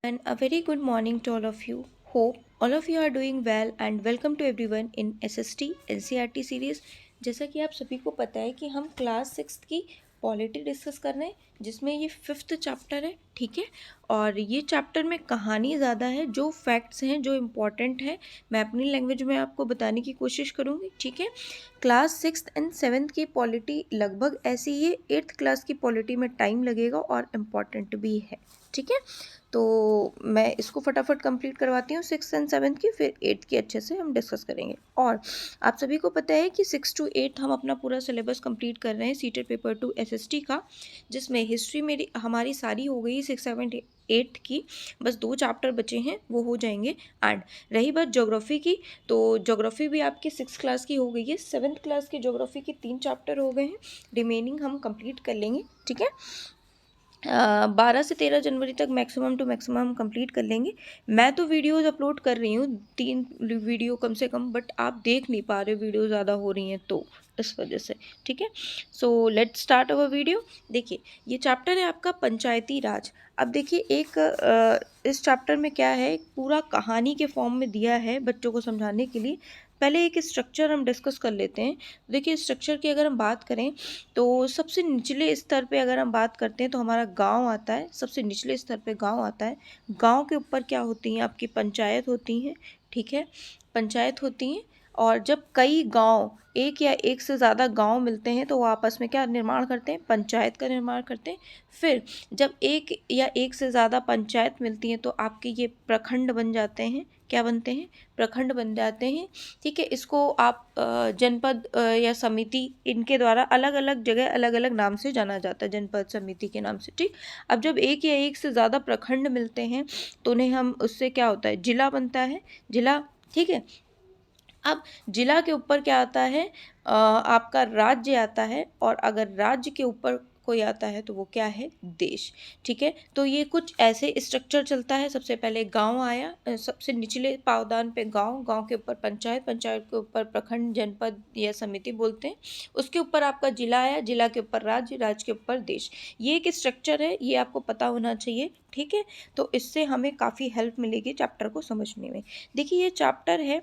And a very good morning to all of you. Hope all of you are doing well and welcome to everyone in SST NCERT series. जैसा कि आप सभी को पता है कि हम क्लास 6 की पॉलिटी डिस्कस कर रहे हैं जिसमें ये 5th चैप्टर है, ठीक है। और ये चैप्टर में कहानी ज़्यादा है, जो फैक्ट्स हैं जो इम्पॉर्टेंट है मैं अपनी लैंग्वेज में आपको बताने की कोशिश करूँगी, ठीक है। क्लास 6th एंड 7th की पॉलिटी लगभग ऐसी ही है, 8th क्लास की पॉलिटी में टाइम लगेगा और इम्पॉर्टेंट भी है, ठीक है। तो मैं इसको फटाफट कंप्लीट करवाती हूँ 6th एंड 7th की, फिर 8th की अच्छे से हम डिस्कस करेंगे। और आप सभी को पता है कि 6 to 8 हम अपना पूरा सिलेबस कंप्लीट कर रहे हैं सीटेड पेपर 2 SST का, जिसमें हिस्ट्री मेरी हमारी सारी हो गई 6, 7, 8 की। बस 2 चैप्टर बचे हैं, वो हो जाएंगे। एंड रही बात ज्योग्राफी की, तो ज्योग्राफी भी आपकी 6th क्लास की हो गई है। 7th क्लास की ज्योग्राफी के 3 चैप्टर हो गए हैं, रिमेनिंग हम कंप्लीट कर लेंगे, ठीक है। 12 से 13 जनवरी तक मैक्सिमम टू मैक्सिमम कंप्लीट कर लेंगे। मैं तो वीडियोज़ अपलोड कर रही हूँ 3 वीडियो कम से कम, बट आप देख नहीं पा रहे, वीडियो ज़्यादा हो रही हैं तो इस वजह से, ठीक है। So let's start our video. देखिए, ये चैप्टर है आपका पंचायती राज। अब देखिए इस चैप्टर में क्या है, एक पूरा कहानी के फॉर्म में दिया है बच्चों को समझाने के लिए। पहले एक स्ट्रक्चर हम डिस्कस कर लेते हैं। देखिए, स्ट्रक्चर की अगर हम बात करें तो सबसे निचले स्तर पे अगर हम बात करते हैं तो हमारा गांव आता है। सबसे निचले स्तर पे गांव आता है। गांव के ऊपर क्या होती हैं, आपकी पंचायत होती हैं, ठीक है। पंचायत होती हैं, और जब कई गांव, एक या एक से ज़्यादा गांव मिलते हैं तो वो आपस में क्या निर्माण करते हैं, पंचायत का निर्माण करते हैं। फिर जब एक या एक से ज़्यादा पंचायत मिलती हैं तो आपके ये प्रखंड बन जाते हैं। क्या बनते हैं, प्रखंड बन जाते हैं, ठीक है। इसको आप जनपद या समिति, इनके द्वारा अलग अलग जगह अलग अलग नाम से जाना जाता है, जनपद समिति के नाम से, ठीक। अब जब एक या एक से ज़्यादा प्रखंड मिलते हैं तो उन्हें हम, उससे क्या होता है, जिला बनता है, जिला, ठीक है। अब जिला के ऊपर क्या आता है, आपका राज्य आता है, और अगर राज्य के ऊपर कोई आता है तो वो क्या है, देश, ठीक है। तो ये कुछ ऐसे स्ट्रक्चर चलता है। सबसे पहले गांव आया, सबसे निचले पावदान पे गांव, गांव के ऊपर पंचायत, पंचायत के ऊपर प्रखंड, जनपद या समिति बोलते हैं। उसके ऊपर आपका जिला आया, जिला के ऊपर राज्य, राज्य के ऊपर देश। ये एक स्ट्रक्चर है, ये आपको पता होना चाहिए, ठीक है। तो इससे हमें काफ़ी हेल्प मिलेगी चैप्टर को समझने में। देखिए, ये चैप्टर है,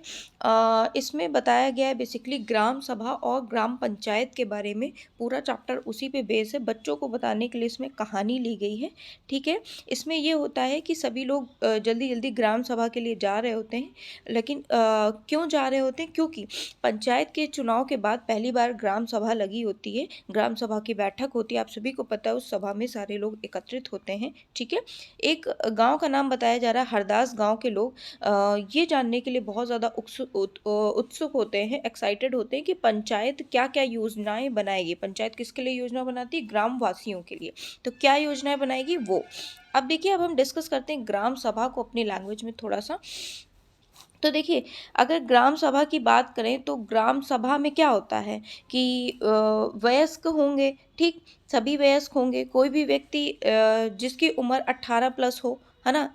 इसमें बताया गया है बेसिकली ग्राम सभा और ग्राम पंचायत के बारे में। पूरा चैप्टर उसी पे बेस है, बच्चों को बताने के लिए इसमें कहानी ली गई है, ठीक है। इसमें ये होता है कि सभी लोग जल्दी जल्दी ग्राम सभा के लिए जा रहे होते हैं, लेकिन क्यों जा रहे होते हैं, क्योंकि पंचायत के चुनाव के बाद पहली बार ग्राम सभा लगी होती है, ग्राम सभा की बैठक होती है। आप सभी को पता है, उस सभा में सारे लोग एकत्रित होते हैं, ठीक है। एक गांव का नाम बताया जा रहा है हरदास। गांव के लोग ये जानने के लिए बहुत ज़्यादा उत्सुक होते हैं, एक्साइटेड होते हैं कि पंचायत क्या क्या योजनाएं बनाएगी। पंचायत किसके लिए योजना बनाती है, ग्राम वासियों के लिए। तो क्या योजनाएं बनाएगी वो। अब देखिए, अब हम डिस्कस करते हैं ग्राम सभा को अपनी लैंग्वेज में थोड़ा सा। तो देखिए, अगर ग्राम सभा की बात करें तो ग्राम सभा में क्या होता है कि वयस्क होंगे, ठीक। सभी वयस्क होंगे, कोई भी व्यक्ति जिसकी उम्र 18 प्लस हो, है ना,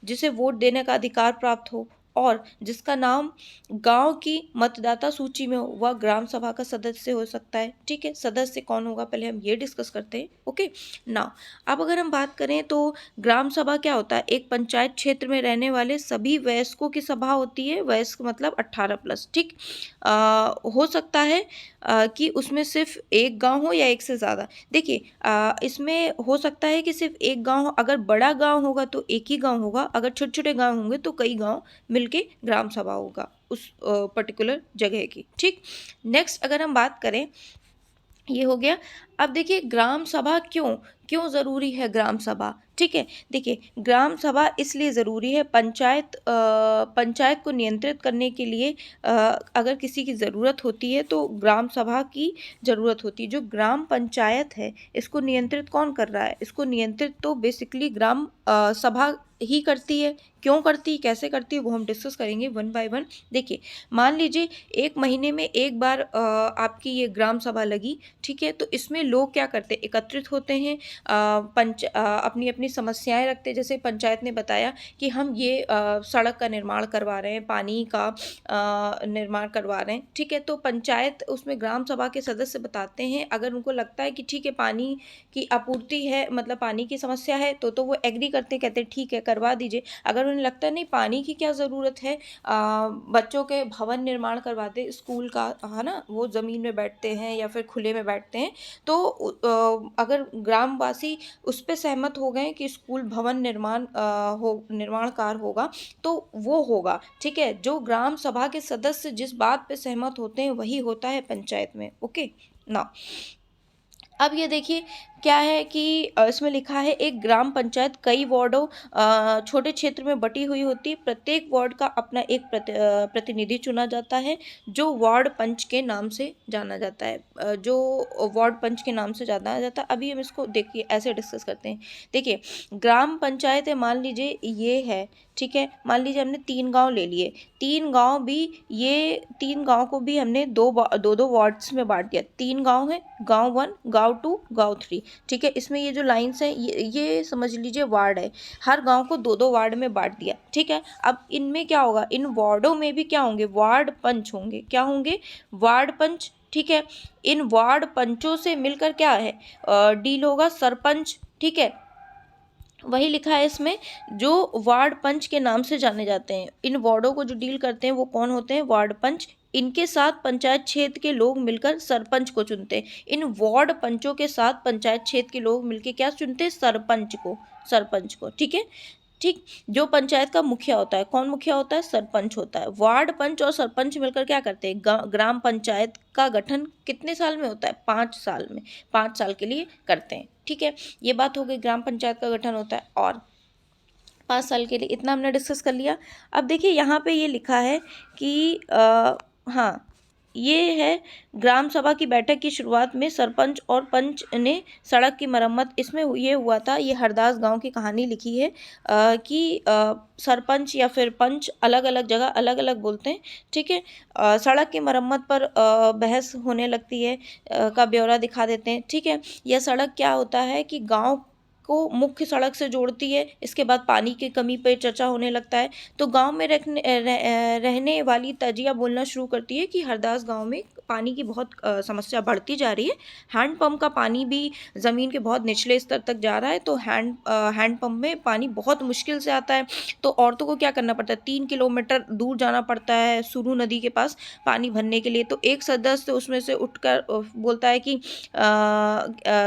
जिसे वोट देने का अधिकार प्राप्त हो, और जिसका नाम गांव की मतदाता सूची में हो, वह ग्राम सभा का सदस्य हो सकता है, ठीक है। सदस्य कौन होगा, पहले हम ये डिस्कस करते हैं, ओके ना। अब अगर हम बात करें तो ग्राम सभा क्या होता है, एक पंचायत क्षेत्र में रहने वाले सभी वयस्कों की सभा होती है। वयस्क मतलब 18 प्लस, ठीक। हो सकता है कि उसमें सिर्फ एक गांव हो या एक से ज़्यादा। देखिए, इसमें हो सकता है कि सिर्फ एक गांव हो। अगर बड़ा गांव होगा तो एक ही गांव होगा, अगर छोटे छोटे गांव होंगे तो कई गांव मिलके ग्राम सभा होगा उस पर्टिकुलर जगह की, ठीक। नेक्स्ट अगर हम बात करें, ये हो गया। अब देखिए, ग्राम सभा क्यों क्यों ज़रूरी है, ग्राम सभा, ठीक है। देखिए, ग्राम सभा इसलिए ज़रूरी है, पंचायत को नियंत्रित करने के लिए अगर किसी की ज़रूरत होती है तो ग्राम सभा की ज़रूरत होती है। जो ग्राम पंचायत है, इसको नियंत्रित कौन कर रहा है, इसको नियंत्रित तो बेसिकली ग्राम सभा ही करती है। क्यों करती है, कैसे करती है, वो हम डिस्कस करेंगे वन बाय वन। देखिए, मान लीजिए एक महीने में एक बार आपकी ये ग्राम सभा लगी, ठीक है। तो इसमें लोग क्या करते हैं, एकत्रित होते हैं, अपनी अपनी समस्याएं रखते हैं। जैसे पंचायत ने बताया कि हम ये सड़क का निर्माण करवा रहे हैं, पानी का निर्माण करवा रहे हैं, ठीक है। तो पंचायत उसमें ग्राम सभा के सदस्य बताते हैं, अगर उनको लगता है कि ठीक है पानी की आपूर्ति है, मतलब पानी की समस्या है, तो वो एग्री करते, कहते हैं ठीक है करवा दीजिए। अगर उन्हें लगता है नहीं पानी की क्या ज़रूरत है, बच्चों के भवन निर्माण करवा दे स्कूल का, है ना, वो ज़मीन में बैठते हैं या फिर खुले में बैठते हैं, तो अगर ग्रामवासी उस पर सहमत हो गए कि स्कूल भवन निर्माण कार्य होगा, तो वो होगा, ठीक है। जो ग्राम सभा के सदस्य जिस बात पे सहमत होते हैं वही होता है पंचायत में। ओके ना, अब ये देखिए क्या है कि इसमें लिखा है एक ग्राम पंचायत कई वार्डों छोटे क्षेत्र में बटी हुई होती है। प्रत्येक वार्ड का अपना एक प्रतिनिधि चुना जाता है जो वार्ड पंच के नाम से जाना जाता है, जो वार्ड पंच के नाम से जाना जाता है। अभी हम इसको देखिए ऐसे डिस्कस करते हैं। देखिए ग्राम पंचायत है, मान लीजिए ये है, ठीक है। मान लीजिए हमने 3 गांव ले लिए, 3 गांव भी, ये 3 गांव को भी हमने दो दो वार्ड्स में बांट दिया। 3 गांव है, गांव 1, गांव 2, गांव 3, ठीक है। इसमें ये जो लाइन्स हैं ये समझ लीजिए वार्ड है, हर गांव को 2 वार्ड में बांट दिया, ठीक है। अब इनमें क्या होगा, इन वार्डों में भी क्या होंगे, वार्ड पंच होंगे। क्या होंगे, वार्ड पंच, ठीक है। इन वार्ड पंचों से मिलकर क्या है डील होगा सरपंच, ठीक है। वही लिखा है इसमें, जो वार्ड पंच के नाम से जाने जाते हैं। इन वार्डों को जो डील करते हैं वो कौन होते हैं, वार्ड पंच। इनके साथ पंचायत क्षेत्र के लोग मिलकर सरपंच को चुनते हैं। इन वार्ड पंचों के साथ पंचायत क्षेत्र के लोग मिलकर क्या चुनते हैं, सरपंच को, ठीक है। ठीक, जो पंचायत का मुखिया होता है, कौन मुखिया होता है, सरपंच होता है। वार्ड पंच और सरपंच मिलकर क्या करते हैं, ग्राम पंचायत का गठन कितने साल में होता है, 5 साल में, 5 साल के लिए करते हैं, ठीक है। ये बात हो गई, ग्राम पंचायत का गठन होता है और 5 साल के लिए, इतना हमने डिस्कस कर लिया। अब देखिए यहाँ पे ये लिखा है कि हाँ, ये है ग्राम सभा की बैठक की शुरुआत में सरपंच और पंच ने सड़क की मरम्मत, इसमें ये हुआ था, ये हरदास गांव की कहानी लिखी है कि सरपंच या फिर पंच अलग अलग जगह अलग अलग बोलते हैं, ठीक है। सड़क की मरम्मत पर बहस होने लगती है, का ब्यौरा दिखा देते हैं, ठीक है। यह सड़क क्या होता है कि गाँव को मुख्य सड़क से जोड़ती है। इसके बाद पानी की कमी पर चर्चा होने लगता है, तो गांव में रहने वाली तजिया बोलना शुरू करती है कि हरदास गांव में पानी की बहुत समस्या बढ़ती जा रही है। हैंडपम्प का पानी भी ज़मीन के बहुत निचले स्तर तक जा रहा है, तो हैंडपम्प में पानी बहुत मुश्किल से आता है। तो औरतों को क्या करना पड़ता है, 3 किलोमीटर दूर जाना पड़ता है सुरू नदी के पास पानी भरने के लिए। तो एक सदस्य उसमें से उठकर बोलता है कि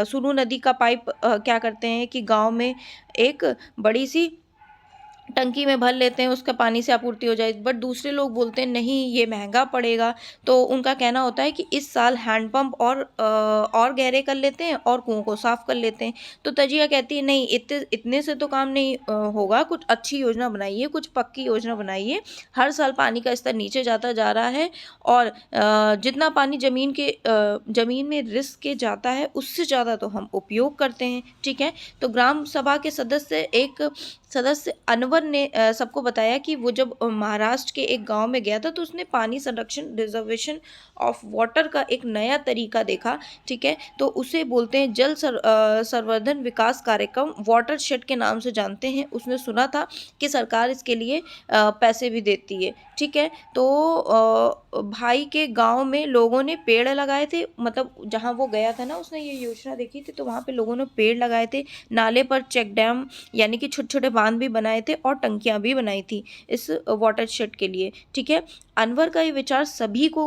सुरू नदी का पाइप क्या करते हैं कि गांव में एक बड़ी सी टंकी में भर लेते हैं, उसका पानी से आपूर्ति हो जाए। बट दूसरे लोग बोलते हैं नहीं ये महंगा पड़ेगा, तो उनका कहना होता है कि इस साल हैंडपंप और गहरे कर लेते हैं और कुओं को साफ कर लेते हैं। तो तजिया कहती है नहीं इतने से तो काम नहीं होगा, कुछ अच्छी योजना बनाइए, कुछ पक्की योजना बनाइए। हर साल पानी का स्तर नीचे जाता जा रहा है और जितना पानी ज़मीन में रिस के जाता है उससे ज़्यादा तो हम उपयोग करते हैं, ठीक है। तो ग्राम सभा के सदस्य अनवर ने सबको बताया कि वो जब महाराष्ट्र के एक गांव में गया था तो उसने पानी संरक्षण रिजर्वेशन ऑफ वाटर का एक नया तरीका देखा, ठीक है। तो उसे बोलते हैं संवर्धन विकास कार्यक्रम, वाटर शेड के नाम से जानते हैं। उसने सुना था कि सरकार इसके लिए पैसे भी देती है, ठीक है। तो भाई के गांव में लोगों ने पेड़ लगाए थे, मतलब जहां वो गया था ना उसने ये योजना देखी थी, तो वहां पे लोगों ने पेड़ लगाए थे। नाले पर चेक डैम यानी कि छोटे छोटे बांध भी बनाए थे और टंकियां भी बनाई थी इस वाटर शेड के लिए, ठीक है। अनवर का ये विचार सभी को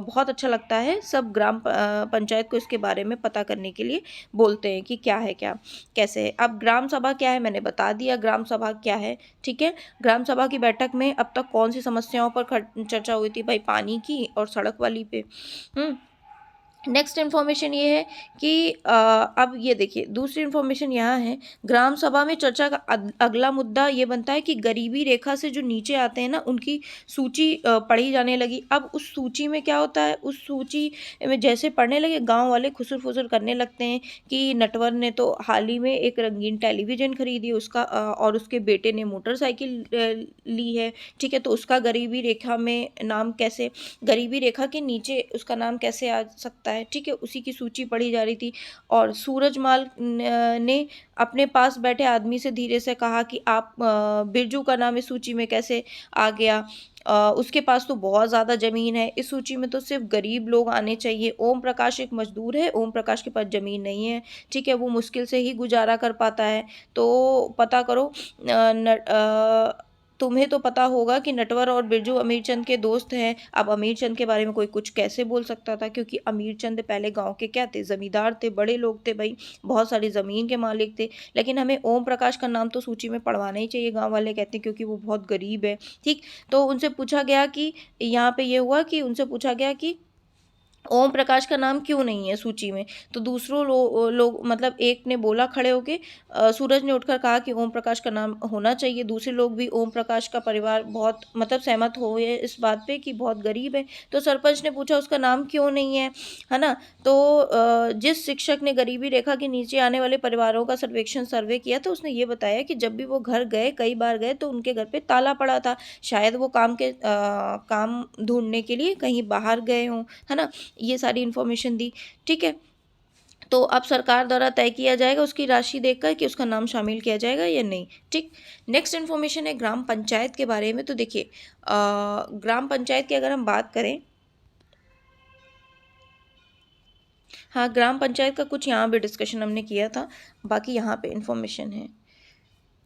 बहुत अच्छा लगता है। सब ग्राम पंचायत को इसके बारे में पता करने के लिए बोलते हैं कि क्या है, क्या कैसे है। अब ग्राम सभा क्या है मैंने बता दिया, ग्राम सभा क्या है, ठीक है। ग्राम सभा की बैठक में अब तक कौन सी समस्याओं पर चर्चा हुई थी भाई, पानी की और सड़क वाली पे। नेक्स्ट इन्फॉर्मेशन ये है कि अब ये देखिए दूसरी इन्फॉर्मेशन यहाँ है, ग्राम सभा में चर्चा का अगला मुद्दा ये बनता है कि गरीबी रेखा से जो नीचे आते हैं ना उनकी सूची पढ़ी जाने लगी। अब उस सूची में क्या होता है, उस सूची में जैसे पढ़ने लगे गांव वाले खुसर फुसर करने लगते हैं कि नटवर ने तो हाल ही में एक रंगीन टेलीविज़न खरीदी उसका और उसके बेटे ने मोटरसाइकिल ली है, ठीक है। तो उसका गरीबी रेखा में नाम कैसे, गरीबी रेखा के नीचे उसका नाम कैसे आ सकता आता है, ठीक है, उसी की सूची पढ़ी जा रही थी। और सूरजमाल ने अपने पास बैठे आदमी से धीरे से कहा कि आप बिरजू का नाम इस सूची में कैसे आ गया? उसके पास तो बहुत ज़्यादा ज़मीन है, इस सूची में तो सिर्फ़ गरीब लोग आने चाहिए। ओम प्रकाश एक मज़दूर है, ओम प्रकाश के पास ज़मीन नहीं है, ठीक है, वो मुश्किल से ही गुज़ारा कर पाता है। तो पता करो तुम्हें तो पता होगा कि नटवर और बिरजू अमीरचंद के दोस्त हैं। अब अमीरचंद के बारे में कोई कुछ कैसे बोल सकता था, क्योंकि अमीरचंद पहले गाँव के क्या थे, ज़मींदार थे, बड़े लोग थे भई, बहुत सारी ज़मीन के मालिक थे। लेकिन हमें ओम प्रकाश का नाम तो सूची में पड़वाना ही चाहिए, गाँव वाले कहते हैं, क्योंकि वो बहुत गरीब है, ठीक। तो उनसे पूछा गया कि यहाँ पे ये हुआ कि उनसे पूछा गया कि ओम प्रकाश का नाम क्यों नहीं है सूची में? तो दूसरों लोग मतलब एक ने बोला खड़े होके, सूरज ने उठकर कहा कि ओम प्रकाश का नाम होना चाहिए। दूसरे लोग भी ओम प्रकाश का परिवार बहुत मतलब सहमत हुए इस बात पे कि बहुत गरीब है। तो सरपंच ने पूछा उसका नाम क्यों नहीं है ना? तो जिस शिक्षक ने गरीबी रेखा के नीचे आने वाले परिवारों का सर्वे किया, तो उसने ये बताया कि जब भी वो घर गए, कई बार गए, तो उनके घर पे ताला पड़ा था। शायद वो काम ढूँढने के लिए कहीं बाहर गए हों, है ना? ये सारी इन्फॉर्मेशन दी, ठीक है। तो अब सरकार द्वारा तय किया जाएगा उसकी राशि देखकर कि उसका नाम शामिल किया जाएगा या नहीं, ठीक। नेक्स्ट इन्फॉर्मेशन है ग्राम पंचायत के बारे में। तो देखिए ग्राम पंचायत की अगर हम बात करें, हाँ, ग्राम पंचायत का कुछ यहाँ भी डिस्कशन हमने किया था, बाकी यहाँ पे इन्फॉर्मेशन है।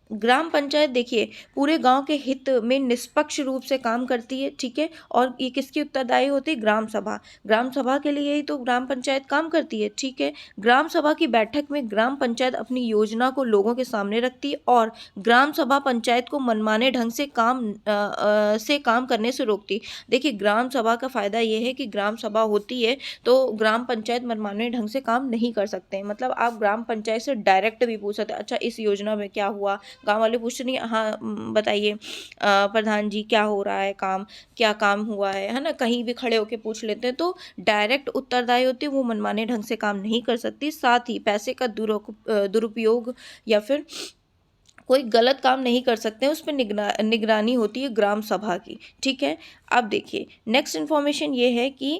ग्राम पंचायत देखिए पूरे गांव के हित में निष्पक्ष रूप से काम करती है, ठीक है। और ये किसकी उत्तरदायी होती है? ग्राम सभा। ग्राम सभा के लिए ही तो ग्राम पंचायत काम करती है, ठीक है। ग्राम सभा की बैठक में ग्राम पंचायत अपनी योजना को लोगों के सामने रखती है और ग्राम सभा पंचायत को मनमाने ढंग से काम करने से रोकती। देखिए ग्राम सभा का फायदा ये है कि ग्राम सभा होती है तो ग्राम पंचायत मनमाने ढंग से काम नहीं कर सकते हैं। मतलब आप ग्राम पंचायत से डायरेक्ट भी पूछ सकते हैं, अच्छा इस योजना में क्या हुआ? गाँव वाले पूछते नहीं, हाँ बताइए प्रधान जी क्या हो रहा है, क्या काम हुआ है ना? कहीं भी खड़े होके पूछ लेते हैं, तो डायरेक्ट उत्तरदायी होती है, वो मनमाने ढंग से काम नहीं कर सकती। साथ ही पैसे का दुरुपयोग या फिर कोई गलत काम नहीं कर सकते हैं, उस पे निगरानी होती है ग्राम सभा की, ठीक है। अब देखिए नेक्स्ट इन्फॉर्मेशन ये है कि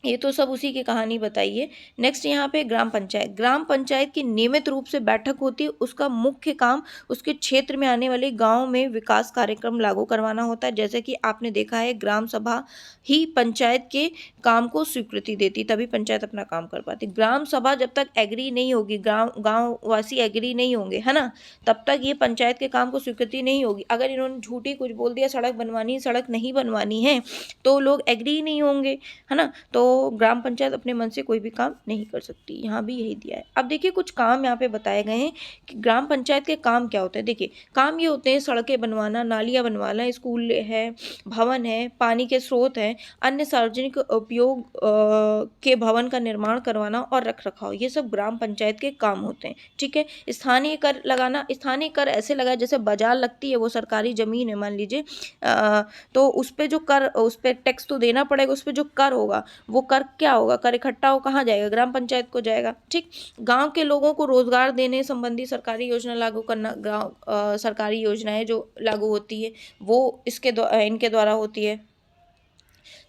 ये तो सब उसी की कहानी बताइए। नेक्स्ट यहाँ पे ग्राम पंचायत की नियमित रूप से बैठक होती है। उसका मुख्य काम उसके क्षेत्र में आने वाले गांव में विकास कार्यक्रम लागू करवाना होता है। जैसे कि आपने देखा है ग्राम सभा ही पंचायत के काम को स्वीकृति देती, तभी पंचायत अपना काम कर पाती। ग्राम सभा जब तक एग्री नहीं होगी, गाँव वासी एग्री नहीं होंगे, है ना, तब तक ये पंचायत के काम को स्वीकृति नहीं होगी। अगर इन्होंने झूठी कुछ बोल दिया, सड़क नहीं बनवानी है, तो लोग एग्री नहीं होंगे, है ना। तो ग्राम पंचायत अपने मन से कोई भी काम नहीं कर सकती, यहाँ भी यही दिया है। अब देखिए कुछ काम यहाँ पे बताए गए हैं कि ग्राम पंचायत के काम क्या होते हैं। देखिए काम ये होते हैं सड़कें बनवाना, नालियाँ बनवाना, स्कूल है, भवन है, पानी के स्रोत हैं, अन्य सार्वजनिक उपयोग के भवन का निर्माण करवाना और रख रखाव, ये सब ग्राम पंचायत के काम होते हैं, ठीक है। स्थानीय कर लगाना, स्थानीय कर ऐसे लगाए जैसे बाजार लगती है, वो सरकारी जमीन है मान लीजिए, तो उस पर टैक्स तो देना पड़ेगा, उस पर जो कर होगा वो कर क्या होगा, कर इकट्ठा हो कहाँ जाएगा? ग्राम पंचायत को जाएगा, ठीक। गांव के लोगों को रोजगार देने संबंधी सरकारी योजना लागू करना, सरकारी योजनाएं जो लागू होती है वो इनके द्वारा होती है,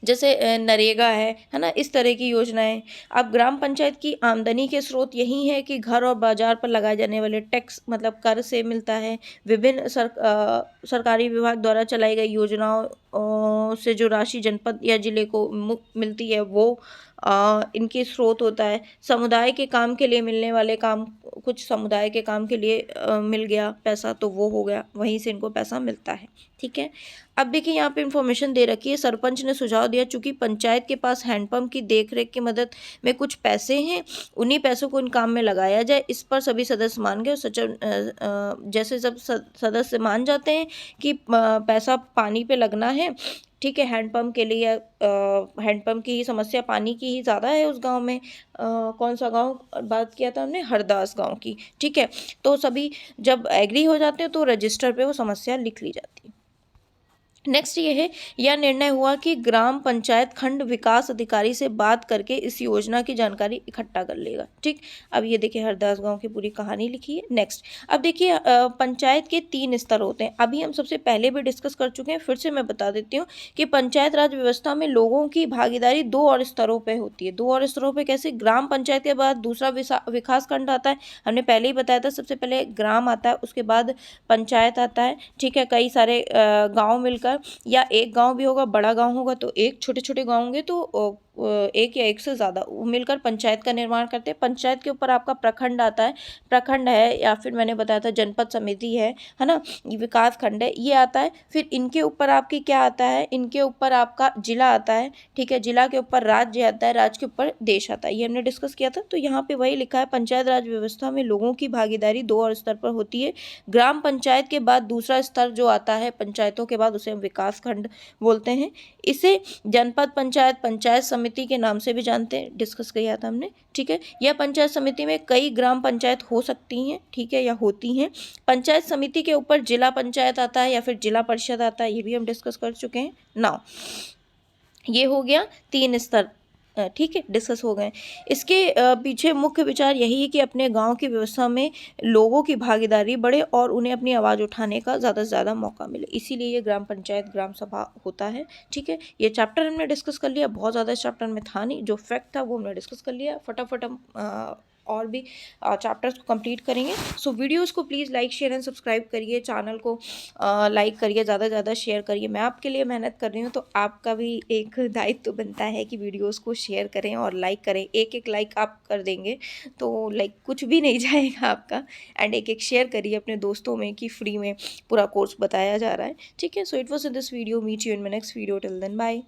जैसे नरेगा है ना, इस तरह की योजनाएं। अब ग्राम पंचायत की आमदनी के स्रोत यही है कि घर और बाजार पर लगाए जाने वाले टैक्स मतलब कर से मिलता है। विभिन्न सरकारी विभाग द्वारा चलाई गई योजनाओं से जो राशि जनपद या जिले को मिलती है वो इनके स्रोत होता है। समुदाय के काम के लिए मिलने वाले काम, कुछ समुदाय के काम के लिए मिल गया पैसा, तो वो हो गया, वहीं से इनको पैसा मिलता है, ठीक है। अब देखिए यहाँ पे इंफॉर्मेशन दे रखी है, सरपंच ने सुझाव दिया चूंकि पंचायत के पास हैंडपंप की देखरेख की मदद में कुछ पैसे हैं, उन्हीं पैसों को इन काम में लगाया जाए। इस पर सभी सदस्य मान गए। जैसे सब सदस्य मान जाते हैं कि पैसा पानी पे लगना है, ठीक है। हैंडपंप के लिए हैंडपंप की ही समस्या, पानी की ही ज़्यादा है उस गांव में। कौन सा गांव बात किया था हमने? हरदास गांव की, ठीक है। तो सभी जब एग्री हो जाते हैं तो रजिस्टर पे वो समस्या लिख ली जाती है। नेक्स्ट ये है, यह निर्णय हुआ कि ग्राम पंचायत खंड विकास अधिकारी से बात करके इस योजना की जानकारी इकट्ठा कर लेगा। ठीक, अब ये देखिए हरदास गांव की पूरी कहानी लिखी है। नेक्स्ट, अब देखिए पंचायत के 3 स्तर होते हैं। अभी हम सबसे पहले भी डिस्कस कर चुके हैं, फिर से मैं बता देती हूँ कि पंचायत राज व्यवस्था में लोगों की भागीदारी 2 और स्तरों पर होती है। 2 और स्तरों पर कैसे? ग्राम पंचायत के बाद दूसरा विकास खंड आता है, हमने पहले ही बताया था। सबसे पहले ग्राम आता है, उसके बाद पंचायत आता है। ठीक है, कई सारे गाँव मिलकर, या एक गांव भी होगा, बड़ा गांव होगा तो एक, छोटे छोटे गांव होंगे तो एक या एक से ज़्यादा मिलकर पंचायत का निर्माण करते हैं। पंचायत के ऊपर आपका प्रखंड आता है, प्रखंड है, या फिर मैंने बताया था जनपद समिति है ना, विकास खंड है, ये आता है। फिर इनके ऊपर आपकी क्या आता है? इनके ऊपर आपका जिला आता है। ठीक है, जिला के ऊपर राज्य आता है, राज्य के ऊपर देश आता है, ये हमने डिस्कस किया था। तो यहाँ पे वही लिखा है, पंचायत राज व्यवस्था में लोगों की भागीदारी 2 और स्तर पर होती है। ग्राम पंचायत के बाद दूसरा स्तर जो आता है पंचायतों के बाद, उसे हम विकास खंड बोलते हैं। इसे जनपद पंचायत, पंचायत समिति के नाम से भी जानते हैं, डिस्कस किया था हमने। ठीक है, यह पंचायत समिति में कई ग्राम पंचायत हो सकती हैं, ठीक है, या होती हैं। पंचायत समिति के ऊपर जिला पंचायत आता है या फिर जिला परिषद आता है, ये भी हम डिस्कस कर चुके हैं। नाउ ये हो गया 3 स्तर, ठीक है, डिस्कस हो गए। इसके पीछे मुख्य विचार यही है कि अपने गांव की व्यवस्था में लोगों की भागीदारी बढ़े और उन्हें अपनी आवाज़ उठाने का ज़्यादा से ज़्यादा मौका मिले, इसीलिए ये ग्राम पंचायत ग्राम सभा होता है। ठीक है, ये चैप्टर हमने डिस्कस कर लिया, बहुत ज़्यादा इस चैप्टर में था नहीं, जो फैक्ट था वो हमने डिस्कस कर लिया। फटाफट हम और भी चैप्टर्स को कंप्लीट करेंगे। सो वीडियोस को please like share and subscribe करिए, चैनल को लाइक करिए, ज़्यादा से ज़्यादा शेयर करिए। मैं आपके लिए मेहनत कर रही हूँ, तो आपका भी एक दायित्व बनता है कि वीडियोस को शेयर करें और लाइक करें। एक एक लाइक आप कर देंगे तो लाइक कुछ भी नहीं जाएगा आपका, एंड एक एक शेयर करिए अपने दोस्तों में कि फ्री में पूरा कोर्स बताया जा रहा है। ठीक है, so it was in this video, meet you in my next video, till then bye.